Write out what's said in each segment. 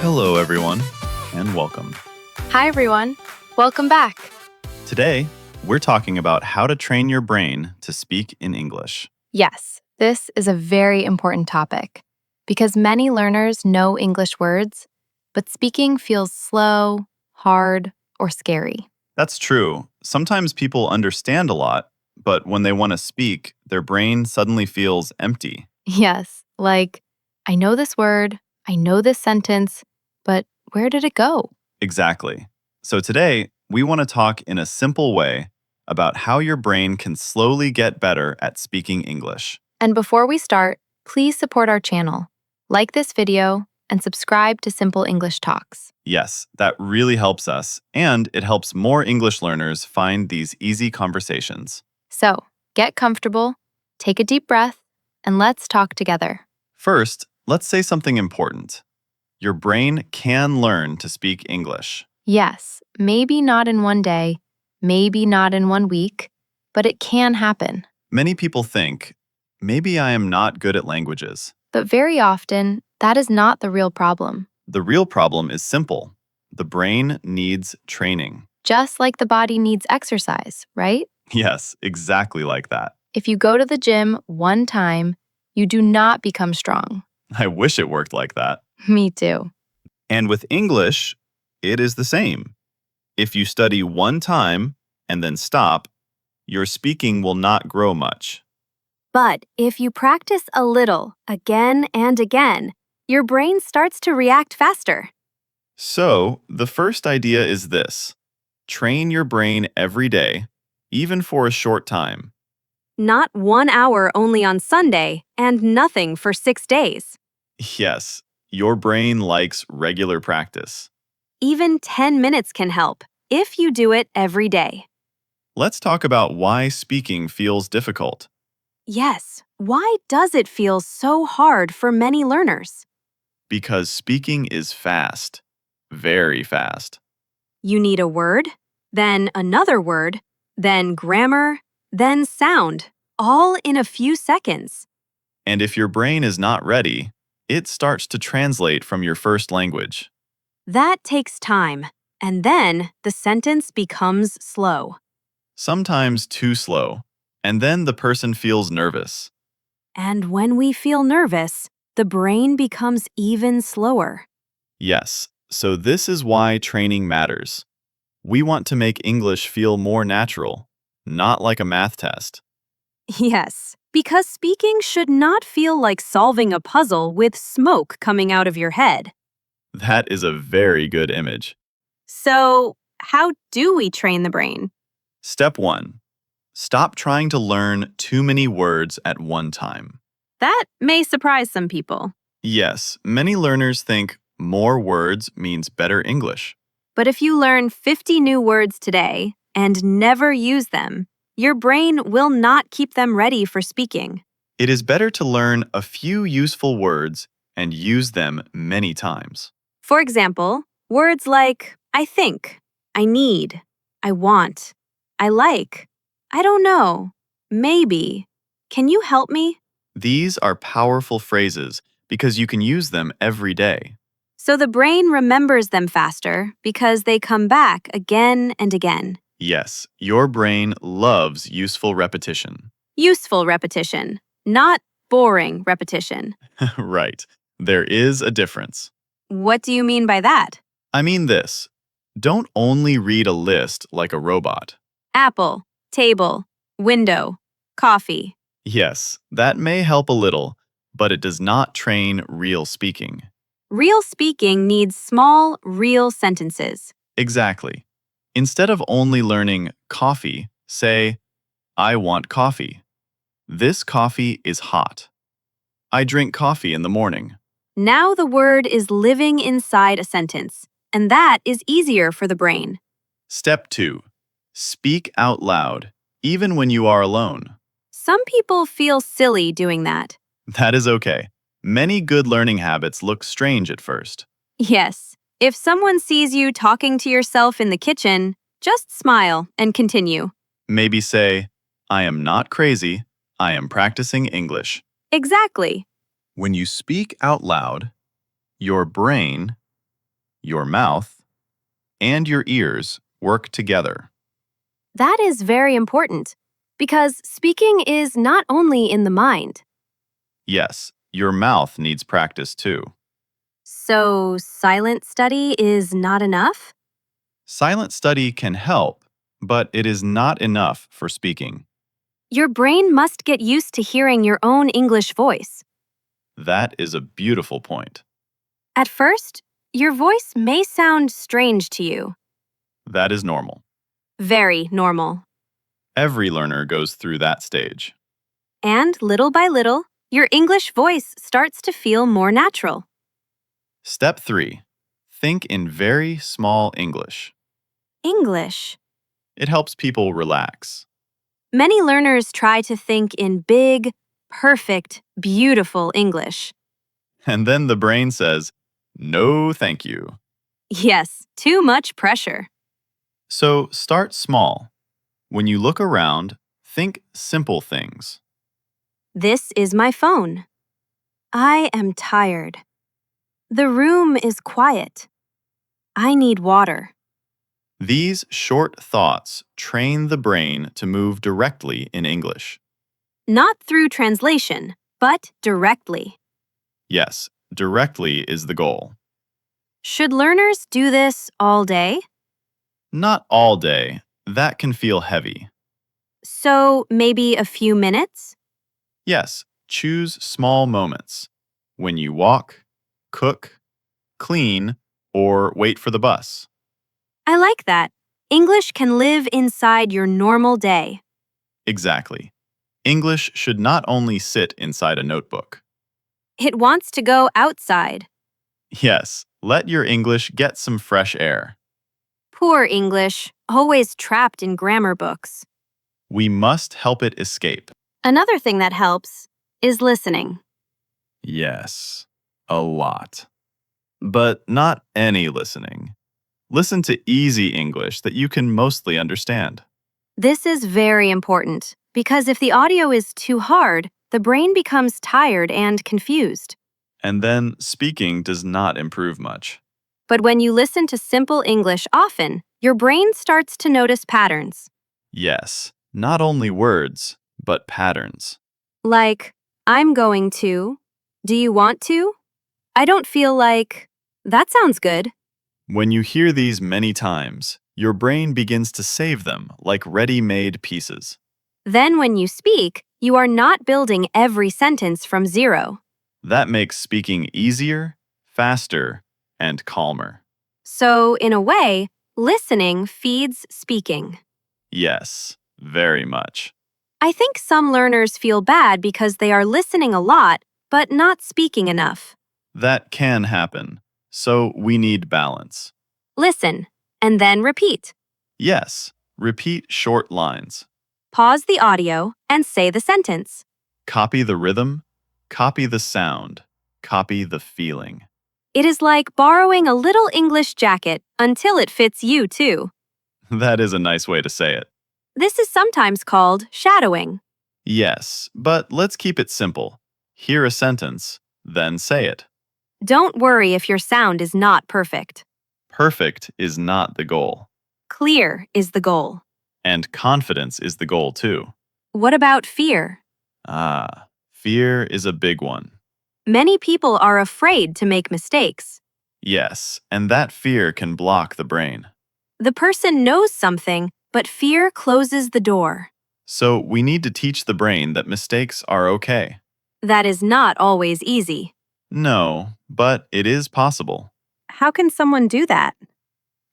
Hello, everyone, and welcome. Hi, everyone. Welcome back. Today, we're talking about how to train your brain to speak in English. Yes, this is a very important topic because many learners know English words, but speaking feels slow, hard, or scary. That's true. Sometimes people understand a lot, but when they want to speak, their brain suddenly feels empty. Yes, like, I know this word, I know this sentence, but where did it go? Exactly. So today, we want to talk in a simple way about how your brain can slowly get better at speaking English. And before we start, please support our channel, like this video, and subscribe to Simple English Talks. Yes, that really helps us, and it helps more English learners find these easy conversations. So, get comfortable, take a deep breath, and let's talk together. First, let's say something important. Your brain can learn to speak English. Yes, maybe not in one day, maybe not in one week, but it can happen. Many people think, maybe I am not good at languages. But very often, that is not the real problem. The real problem is simple. The brain needs training. Just like the body needs exercise, right? Yes, exactly like that. If you go to the gym one time, you do not become strong. I wish it worked like that. Me too. And with English, it is the same. If you study one time and then stop, your speaking will not grow much. But if you practice a little, again and again, your brain starts to react faster. So, the first idea is this: train your brain every day, even for a short time. Not 1 hour only on Sunday and nothing for 6 days. Yes, your brain likes regular practice. Even 10 minutes can help if you do it every day. Let's talk about why speaking feels difficult. Yes, why does it feel so hard for many learners? Because speaking is fast, very fast. You need a word, then another word, then grammar, then sound, all in a few seconds. And if your brain is not ready, it starts to translate from your first language. That takes time, and then the sentence becomes slow. Sometimes too slow, and then the person feels nervous. And when we feel nervous, the brain becomes even slower. Yes, so this is why training matters. We want to make English feel more natural, not like a math test. Yes, because speaking should not feel like solving a puzzle with smoke coming out of your head. That is a very good image. So, how do we train the brain? Step 1. Stop trying to learn too many words at one time. That may surprise some people. Yes, many learners think more words means better English. But if you learn 50 new words today and never use them, your brain will not keep them ready for speaking. It is better to learn a few useful words and use them many times. For example, words like I think, I need, I want, I like, I don't know, maybe. Can you help me? These are powerful phrases because you can use them every day. So the brain remembers them faster because they come back again and again. Yes, your brain loves useful repetition. Useful repetition, not boring repetition. Right. There is a difference. What do you mean by that? I mean this. Don't only read a list like a robot. Apple, table, window, coffee. Yes, that may help a little, but it does not train real speaking. Real speaking needs small, real sentences. Exactly. Instead of only learning coffee, say, I want coffee. This coffee is hot. I drink coffee in the morning. Now the word is living inside a sentence, and that is easier for the brain. Step 2. Speak out loud, even when you are alone. Some people feel silly doing that. That is okay. Many good learning habits look strange at first. Yes, if someone sees you talking to yourself in the kitchen, just smile and continue. Maybe say, I am not crazy, I am practicing English. Exactly. When you speak out loud, your brain, your mouth, and your ears work together. That is very important because speaking is not only in the mind. Yes, your mouth needs practice too. So, silent study is not enough? Silent study can help, but it is not enough for speaking. Your brain must get used to hearing your own English voice. That is a beautiful point. At first, your voice may sound strange to you. That is normal. Very normal. Every learner goes through that stage. And little by little, your English voice starts to feel more natural. Step 3. Think in very small English. English. It helps people relax. Many learners try to think in big, perfect, beautiful English. And then the brain says, no, thank you. Yes, too much pressure. So start small. When you look around, think simple things. This is my phone. I am tired. The room is quiet. I need water. These short thoughts train the brain to move directly in English. Not through translation, but directly. Yes, directly is the goal. Should learners do this all day? Not all day. That can feel heavy. So maybe a few minutes? Yes, choose small moments. When you walk, cook, clean, or wait for the bus. I like that. English can live inside your normal day. Exactly. English should not only sit inside a notebook. It wants to go outside. Yes, let your English get some fresh air. Poor English, always trapped in grammar books. We must help it escape. Another thing that helps is listening. Yes, a lot. But not any listening. Listen to easy English that you can mostly understand. This is very important because if the audio is too hard, the brain becomes tired and confused. And then speaking does not improve much. But when you listen to simple English often, your brain starts to notice patterns. Yes, not only words, but patterns. Like, I'm going to. Do you want to? I don't feel like. That sounds good. When you hear these many times, your brain begins to save them like ready-made pieces. Then when you speak, you are not building every sentence from zero. That makes speaking easier, faster, and calmer. So, in a way, listening feeds speaking. Yes, very much. I think some learners feel bad because they are listening a lot, but not speaking enough. That can happen, so we need balance. Listen, and then repeat. Yes, repeat short lines. Pause the audio and say the sentence. Copy the rhythm, copy the sound, copy the feeling. It is like borrowing a little English jacket until it fits you too. That is a nice way to say it. This is sometimes called shadowing. Yes, but let's keep it simple. Hear a sentence, then say it. Don't worry if your sound is not perfect. Perfect is not the goal. Clear is the goal. And confidence is the goal too. What about fear? Fear is a big one. Many people are afraid to make mistakes. Yes, and that fear can block the brain. The person knows something, but fear closes the door. So we need to teach the brain that mistakes are okay. That is not always easy. No, but it is possible. How can someone do that?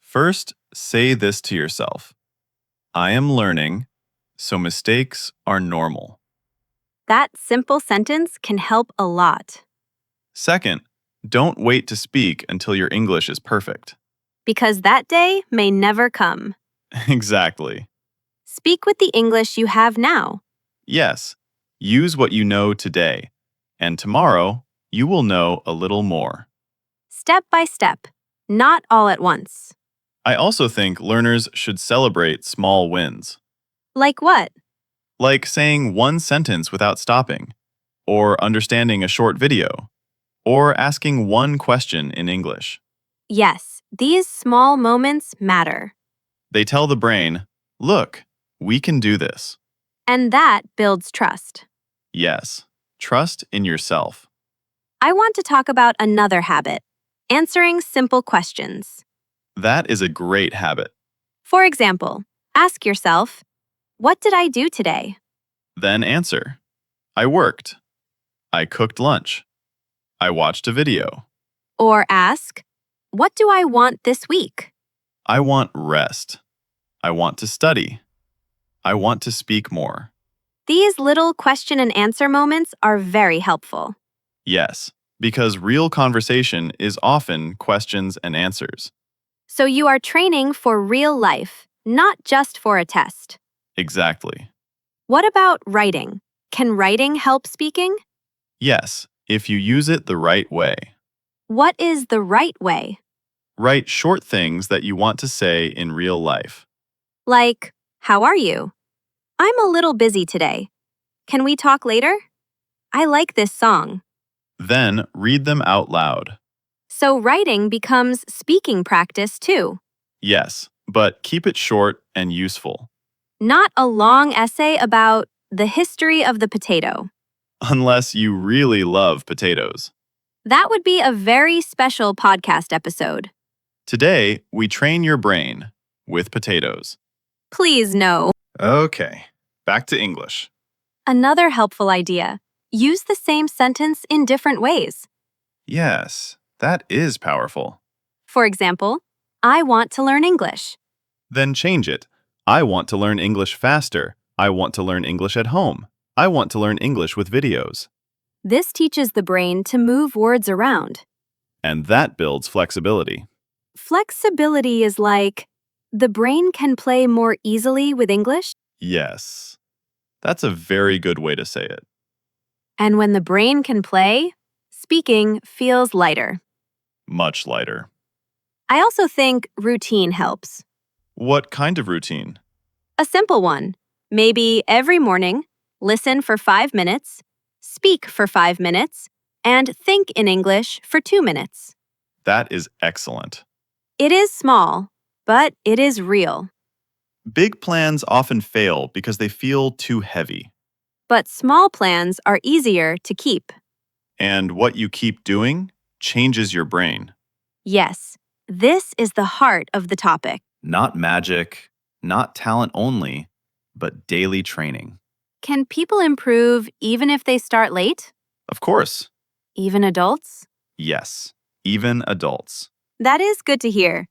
First, say this to yourself. I am learning, so mistakes are normal. That simple sentence can help a lot. Second, don't wait to speak until your English is perfect. Because that day may never come. Exactly. Speak with the English you have now. Yes, use what you know today, and tomorrow you will know a little more. Step by step, not all at once. I also think learners should celebrate small wins, Like what? like saying one sentence without stopping, or understanding a short video, or asking one question in English. Yes, These small moments matter, They tell the brain, look, we can do this. and that builds trust. Yes, trust in yourself. I want to talk about another habit, answering simple questions. That is a great habit. For example, ask yourself, what did I do today? Then answer. I worked. I cooked lunch. I watched a video. Or ask, what do I want this week? I want rest. I want to study. I want to speak more. These little question and answer moments are very helpful. Yes, because real conversation is often questions and answers. So you are training for real life, not just for a test. Exactly. What about writing? Can writing help speaking? Yes, if you use it the right way. What is the right way? Write short things that you want to say in real life. Like, how are you? I'm a little busy today. Can we talk later? I like this song. Then read them out loud. So writing becomes speaking practice too. Yes, but keep it short and useful. Not a long essay about the history of the potato. Unless you really love potatoes. That would be a very special podcast episode. Today, we train your brain with potatoes. Please no. Okay, back to English. Another helpful idea. Use the same sentence in different ways. Yes, that is powerful. For example, I want to learn English. Then change it. I want to learn English faster. I want to learn English at home. I want to learn English with videos. This teaches the brain to move words around. And that builds flexibility. Flexibility is like, the brain can play more easily with English, Yes, that's a very good way to say it. and when the brain can play, speaking feels lighter. Much lighter. I also think routine helps. What kind of routine? A simple one. Maybe every morning, listen for 5 minutes, speak for 5 minutes, and think in English for 2 minutes. That is excellent. It is small, but it is real. Big plans often fail because they feel too heavy. But small plans are easier to keep. And what you keep doing changes your brain. Yes, this is the heart of the topic. Not magic, not talent only, but daily training. Can people improve even if they start late? Of course. Even adults? Yes, even adults. That is good to hear,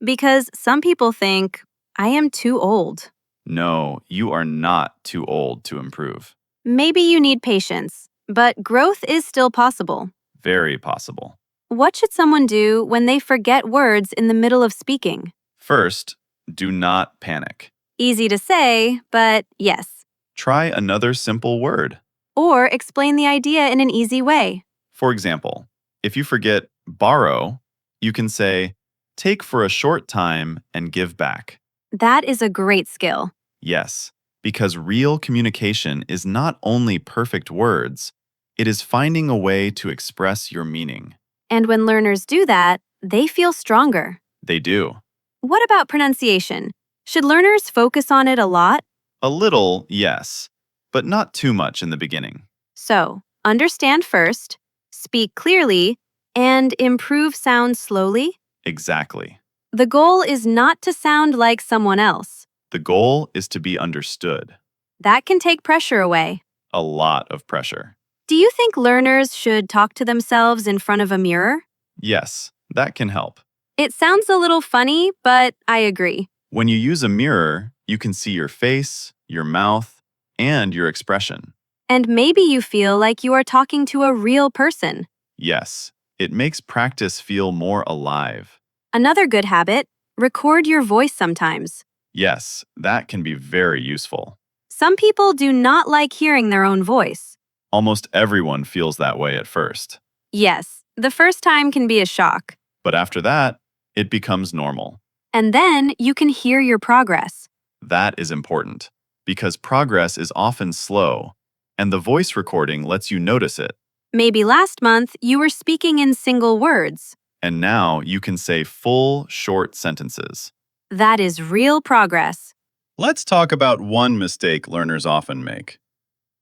because some people think, I am too old. No, you are not too old to improve. Maybe you need patience, but growth is still possible. Very possible. What should someone do when they forget words in the middle of speaking? First, do not panic. Easy to say, but yes. Try another simple word. Or explain the idea in an easy way. For example, if you forget borrow, you can say, take for a short time and give back. That is a great skill. Yes, because real communication is not only perfect words, it is finding a way to express your meaning. And when learners do that, they feel stronger. They do. What about pronunciation? Should learners focus on it a lot? A little, yes, but not too much in the beginning. So, understand first, speak clearly, and improve sound slowly. Exactly. The goal is not to sound like someone else. The goal is to be understood. That can take pressure away. A lot of pressure. Do you think learners should talk to themselves in front of a mirror? Yes, that can help. It sounds a little funny, but I agree. When you use a mirror, you can see your face, your mouth, and your expression. And maybe you feel like you are talking to a real person. Yes, it makes practice feel more alive. Another good habit, record your voice sometimes. Yes, that can be very useful. Some people do not like hearing their own voice. Almost everyone feels that way at first. Yes, the first time can be a shock. But after that, it becomes normal. And then you can hear your progress. That is important, because progress is often slow, and the voice recording lets you notice it. Maybe last month you were speaking in single words. And now you can say full, short sentences. That is real progress. Let's talk about one mistake learners often make.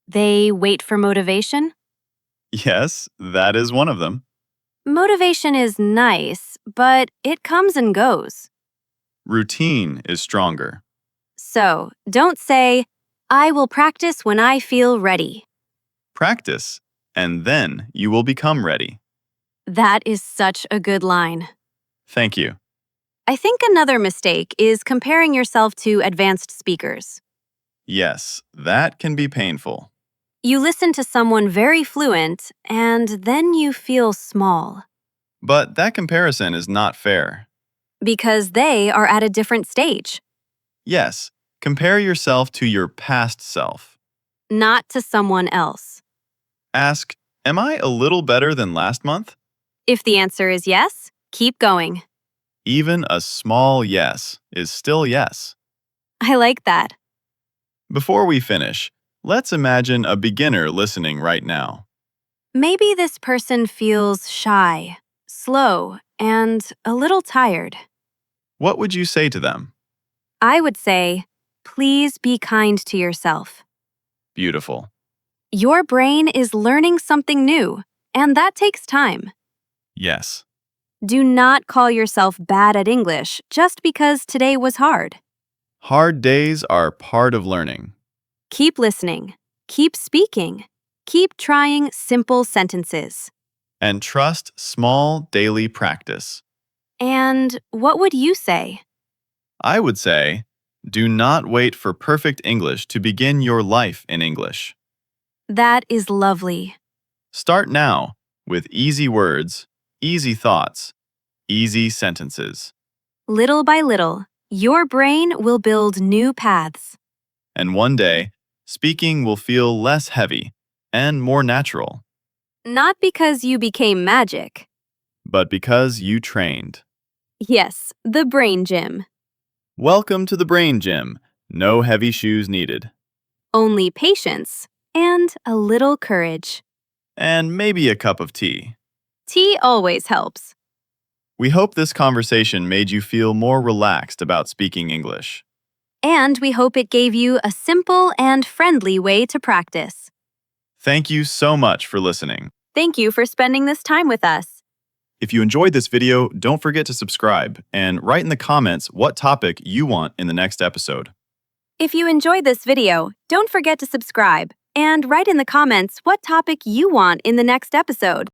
They wait for motivation? Yes, that is one of them. Motivation is nice, but it comes and goes. Routine is stronger. So, don't say, I will practice when I feel ready. Practice, and then you will become ready. That is such a good line. Thank you. I think another mistake is comparing yourself to advanced speakers. Yes, that can be painful. You listen to someone very fluent, and then you feel small But that comparison is not fair. because they are at a different stage, Yes, compare yourself to your past self. not to someone else. Ask, am I a little better than last month? If the answer is yes, keep going. Even a small yes is still yes. I like that. Before we finish, let's imagine a beginner listening right now. Maybe this person feels shy, slow, and a little tired. What would you say to them? I would say, please be kind to yourself. Beautiful. Your brain is learning something new, and that takes time. Yes. Do not call yourself bad at English just because today was hard. Hard days are part of learning. Keep listening. Keep speaking. Keep trying simple sentences. And trust small daily practice. And what would you say? I would say, do not wait for perfect English to begin your life in English. That is lovely. Start now with easy words, easy thoughts, easy sentences. Little by little, your brain will build new paths. And one day, speaking will feel less heavy and more natural, Not because you became magic. but because you trained. Yes, the brain gym. Welcome to the Brain Gym. No heavy shoes needed. Only patience and a little courage. And maybe a cup of tea. Tea always helps. We hope this conversation made you feel more relaxed about speaking English. And we hope it gave you a simple and friendly way to practice. Thank you so much for listening. Thank you for spending this time with us. If you enjoyed this video, don't forget to subscribe and write in the comments what topic you want in the next episode. If you enjoyed this video, don't forget to subscribe and write in the comments what topic you want in the next episode.